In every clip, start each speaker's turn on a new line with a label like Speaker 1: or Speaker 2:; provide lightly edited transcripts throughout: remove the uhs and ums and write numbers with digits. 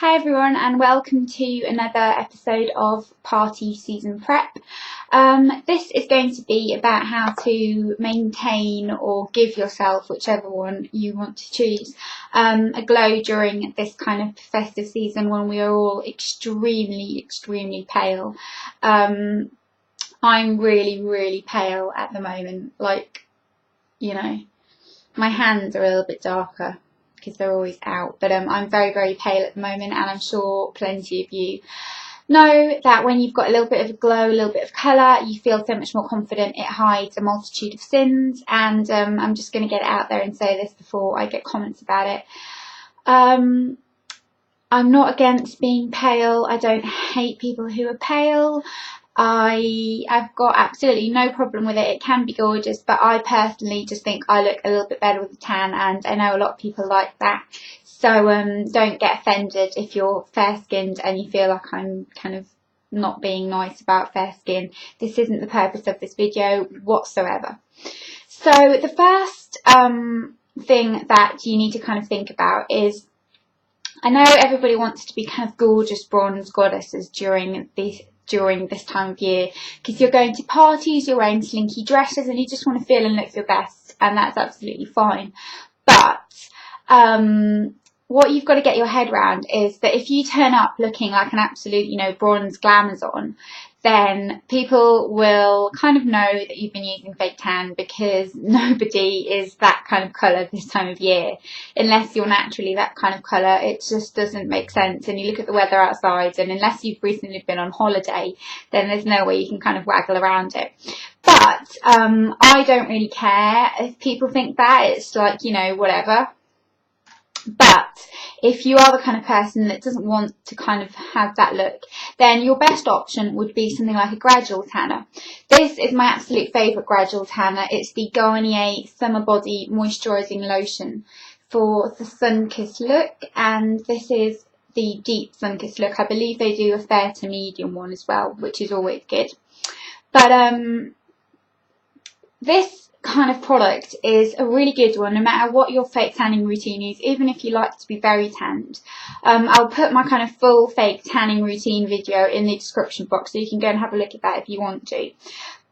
Speaker 1: Hi everyone, and welcome to another episode of Party Season Prep. This is going to be about how to maintain or give yourself, whichever one you want to choose, a glow during this kind of festive season when we are all extremely pale. I'm really pale at the moment, my hands are a little bit darker because they're always out, but I'm very pale at the moment, and I'm sure plenty of you know that when you've got a little bit of a glow, a little bit of colour, you feel so much more confident. It hides a multitude of sins, and I'm just going to get it out there and say this before I get comments about it. I'm not against being pale. I don't hate people who are pale. I've got absolutely no problem with it. It can be gorgeous, but I personally just think I look a little bit better with a tan, and I know a lot of people like that. So don't get offended if you're fair-skinned and you feel like I'm kind of not being nice about fair skin. This isn't the purpose of this video whatsoever. So the first thing that you need to kind of think about is, I know everybody wants to be kind of gorgeous bronze goddesses during this time of year, because you're going to parties, you're wearing slinky dresses, and you just want to feel and look your best, and that's absolutely fine. But what you've got to get your head around is that if you turn up looking like an absolute, bronze glamazon, then people will kind of know that you've been using fake tan, because nobody is that kind of colour this time of year. Unless you're naturally that kind of colour, it just doesn't make sense. And you look at the weather outside, and unless you've recently been on holiday, then there's no way you can kind of waggle around it. But I don't really care if people think that. It's like, whatever. But if you are the kind of person that doesn't want to kind of have that look, then your best option would be something like a gradual tanner. This is my absolute favourite gradual tanner. It's the Garnier Summer Body Moisturising Lotion for the sun-kissed look, and this is the deep sun-kissed look. I believe they do a fair to medium one as well, which is always good. But this kind of product is a really good one no matter what your fake tanning routine is, even if you like to be very tanned. I'll put my kind of full fake tanning routine video in the description box, so you can go and have a look at that if you want to.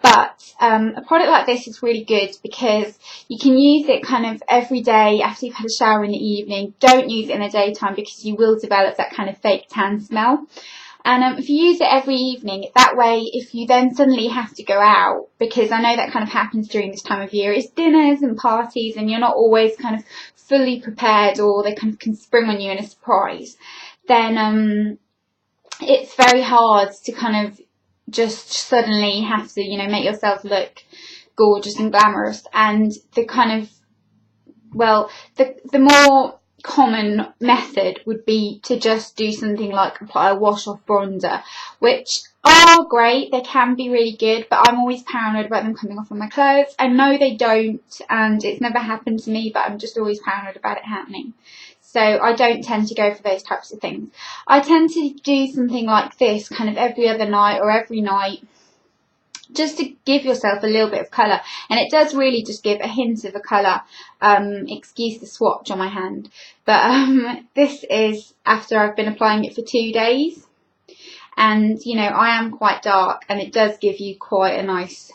Speaker 1: But a product like this is really good because you can use it kind of every day after you've had a shower in the evening. Don't use it in the daytime because you will develop that kind of fake tan smell. And if you use it every evening, that way if you then suddenly have to go out, because I know that kind of happens during this time of year, it's dinners and parties and you're not always kind of fully prepared, or they kind of can spring on you in a surprise, then it's very hard to kind of just suddenly have to, make yourself look gorgeous and glamorous. And the kind of, the more common method would be to just do something like apply a wash off bronzer, which are great. They can be really good, but I'm always paranoid about them coming off on my clothes. I know they don't, and it's never happened to me, but I'm just always paranoid about it happening. So I don't tend to go for those types of things. I tend to do something like this kind of every other night or every night, just to give yourself a little bit of colour. And it does really just give a hint of a colour. Excuse the swatch on my hand. But this is after I've been applying it for 2 days. And, I am quite dark, and it does give you quite a nice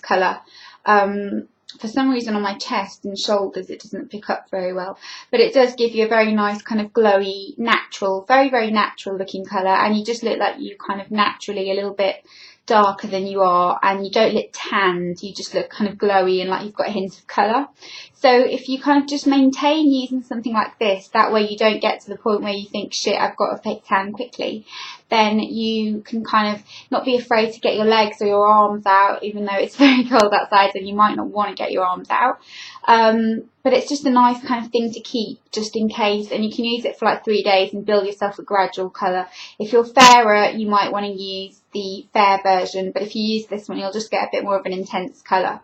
Speaker 1: colour. For some reason on my chest and shoulders it doesn't pick up very well. But it does give you a very nice kind of glowy, natural, very natural looking colour. And you just look like you kind of naturally a little bit darker than you are, and you don't look tanned, you just look kind of glowy and like you've got a hint of colour. So if you kind of just maintain using something like this, that way you don't get to the point where you think, shit, I've got a fake tan quickly, then you can kind of not be afraid to get your legs or your arms out, even though it's very cold outside and you might not want to get your arms out. But it's just a nice kind of thing to keep just in case, and you can use it for like 3 days and build yourself a gradual colour. If you're fairer, you might want to use the fair version, but if you use this one, you'll just get a bit more of an intense colour.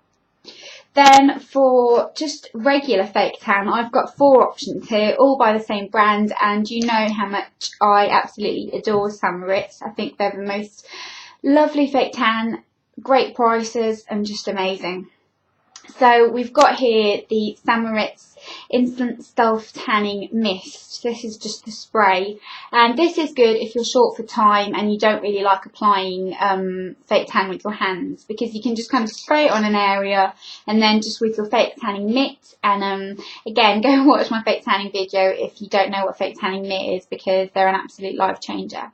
Speaker 1: Then for just regular fake tan, I've got 4 options here, all by the same brand, and you know how much I absolutely adore Thesparkleicious. I think they're the most lovely fake tan, great prices, and just amazing. So we've got here the Thesparkleicious Instant Self Tanning Mist. This is just the spray, and this is good if you're short for time and you don't really like applying fake tan with your hands, because you can just kind of spray it on an area and then just with your fake tanning mitt. And again, go and watch my fake tanning video if you don't know what fake tanning mitt is, because they're an absolute life changer.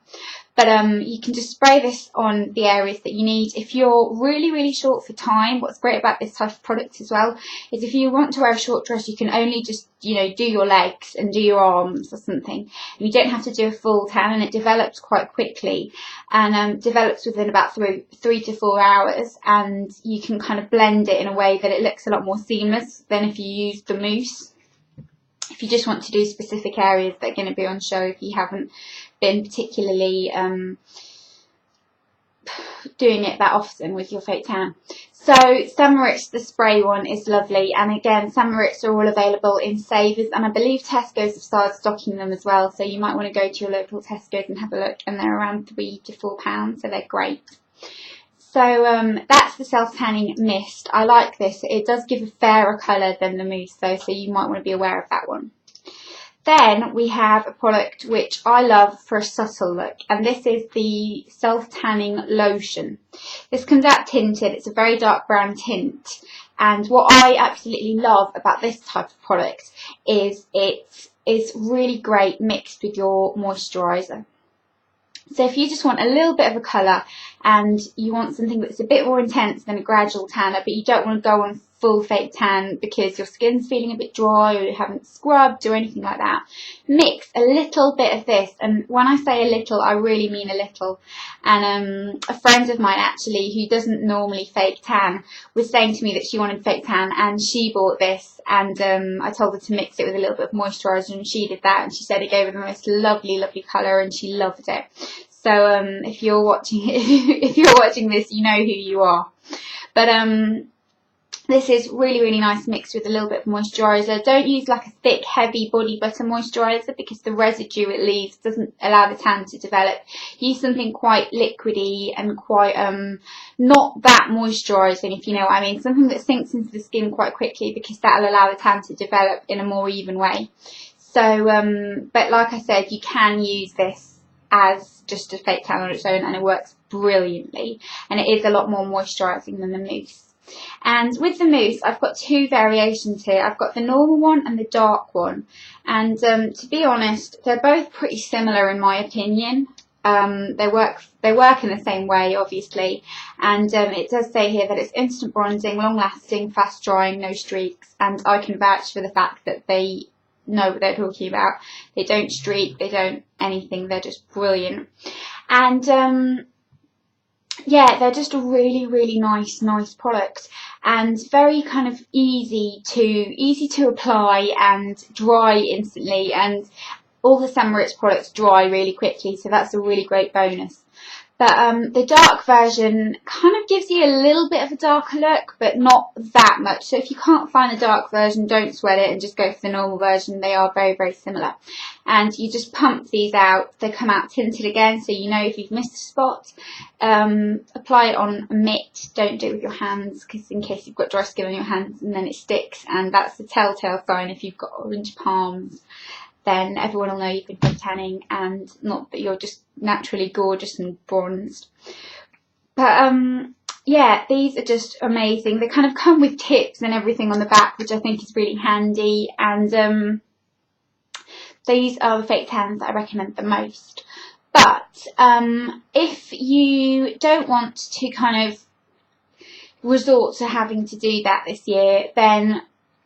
Speaker 1: But you can just spray this on the areas that you need. If you're really short for time, what's great about this type of product as well is if you want to wear a short dress, you can only just, you know, do your legs and do your arms or something. And you don't have to do a full tan, and it develops quite quickly, and develops within about 3 to 4 hours. And you can kind of blend it in a way that it looks a lot more seamless than if you use the mousse. If you just want to do specific areas that are going to be on show, if you haven't been particularly doing it that often with your fake tan. So Summerits, the spray one, is lovely, and again, Summerits are all available in Savers, and I believe Tesco's have started stocking them as well, so you might want to go to your local Tesco's and have a look, and they're around £3 to £4, so they're great. So that's the Self Tanning Mist. I like this. It does give a fairer colour than the mousse though, so you might want to be aware of that one. Then we have a product which I love for a subtle look, and this is the Self Tanning Lotion. This comes out tinted. It's a very dark brown tint, and what I absolutely love about this type of product is it is really great mixed with your moisturiser. So if you just want a little bit of a colour and you want something that's a bit more intense than a gradual tanner, but you don't want to go on full fake tan because your skin's feeling a bit dry or you haven't scrubbed or anything like that, mix a little bit of this. And when I say a little, I really mean a little. And a friend of mine actually, who doesn't normally fake tan, was saying to me that she wanted fake tan, and she bought this, and I told her to mix it with a little bit of moisturiser, and she did that, and she said it gave her the most lovely colour, and she loved it. So if you're watching this, you know who you are. But this is really nice mixed with a little bit of moisturiser. Don't use like a thick, heavy body butter moisturiser, because the residue it leaves doesn't allow the tan to develop. Use something quite liquidy and quite not that moisturising, if you know what I mean. Something that sinks into the skin quite quickly, because that'll allow the tan to develop in a more even way. So, but like I said, you can use this as just a fake tan on its own, and it works brilliantly, and it is a lot more moisturising than the mousse. And with the mousse, I've got 2 variations here. I've got the normal one and the dark one, and to be honest, they're both pretty similar in my opinion. They work in the same way, obviously, and it does say here that it's instant bronzing, long lasting, fast drying, no streaks, and I can vouch for the fact that they know what they're talking about. They don't streak, they don't anything, they're just brilliant. And yeah, they're just a really nice product, and very kind of easy to apply and dry instantly, and all the Summerits products dry really quickly, so that's a really great bonus. But the dark version kind of gives you a little bit of a darker look, but not that much. So if you can't find the dark version, don't sweat it and just go for the normal version. They are very similar. And you just pump these out. They come out tinted again, so you know if you've missed a spot. Apply it on a mitt. Don't do it with your hands, because in case you've got dry skin on your hands and then it sticks, and that's the telltale sign if you've got orange palms. Then everyone will know you've been fake tanning, and not that you're just naturally gorgeous and bronzed. But yeah, these are just amazing. They kind of come with tips and everything on the back, which I think is really handy. And these are the fake tans that I recommend the most. But if you don't want to kind of resort to having to do that this year, then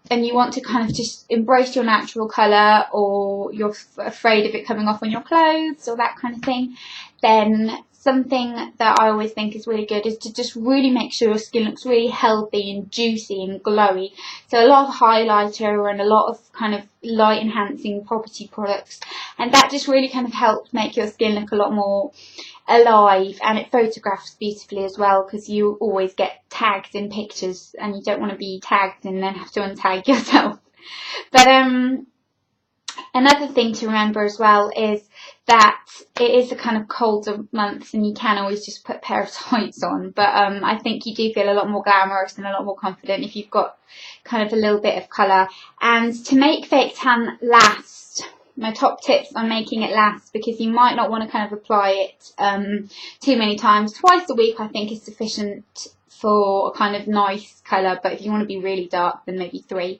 Speaker 1: and you want to kind of just embrace your natural colour, or you're afraid of it coming off on your clothes or that kind of thing, then something that I always think is really good is to just really make sure your skin looks really healthy and juicy and glowy. So a lot of highlighter and a lot of kind of light enhancing property products, and that just really kind of helps make your skin look a lot more alive, and it photographs beautifully as well, because you always get tagged in pictures and you don't want to be tagged and then have to untag yourself. But Another thing to remember as well is that it is a kind of colder month and you can always just put a pair of tights on, but I think you do feel a lot more glamorous and a lot more confident if you've got kind of a little bit of colour. And to make fake tan last, my top tips on making it last, because you might not want to kind of apply it too many times. Twice a week I think is sufficient for a kind of nice colour, but if you want to be really dark then maybe 3.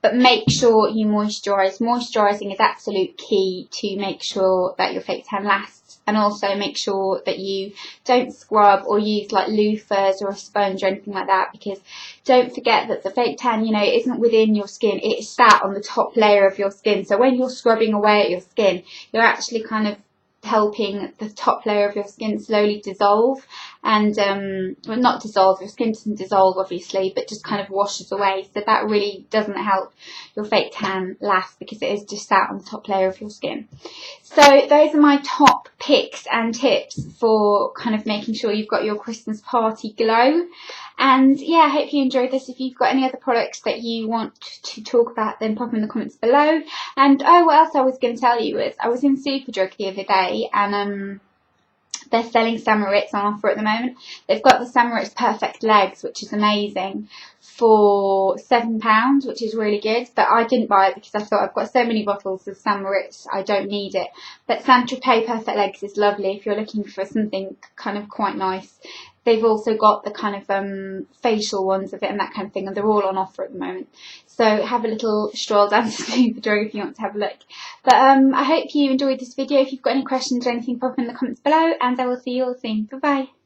Speaker 1: But make sure you moisturise. Moisturising is absolute key to make sure that your fake tan lasts, and also make sure that you don't scrub or use like loofahs or a sponge or anything like that, because don't forget that the fake tan, you know, isn't within your skin, it's sat on the top layer of your skin. So when you're scrubbing away at your skin, you're actually kind of helping the top layer of your skin slowly dissolve, and well, not dissolve, your skin doesn't dissolve obviously, but just kind of washes away. So that really doesn't help your fake tan last, because it is just sat on the top layer of your skin. So those are my top picks and tips for kind of making sure you've got your Christmas party glow. And yeah, I hope you enjoyed this. If you've got any other products that you want to talk about, then pop them in the comments below. And oh, what else I was going to tell you is I was in Superdrug the other day, and they're selling Summer Ritz on offer at the moment. They've got the Summer Ritz Perfect Legs, which is amazing, for £7, which is really good. But I didn't buy it because I thought I've got so many bottles of Summer Ritz, I don't need it. But Saint-Tropez Perfect Legs is lovely if you're looking for something kind of quite nice. They've also got the kind of facial ones of it and that kind of thing, and they're all on offer at the moment. So have a little stroll down to Superdrug if you want to have a look. But I hope you enjoyed this video. If you've got any questions or anything, pop in the comments below, and I will see you all soon. Bye bye.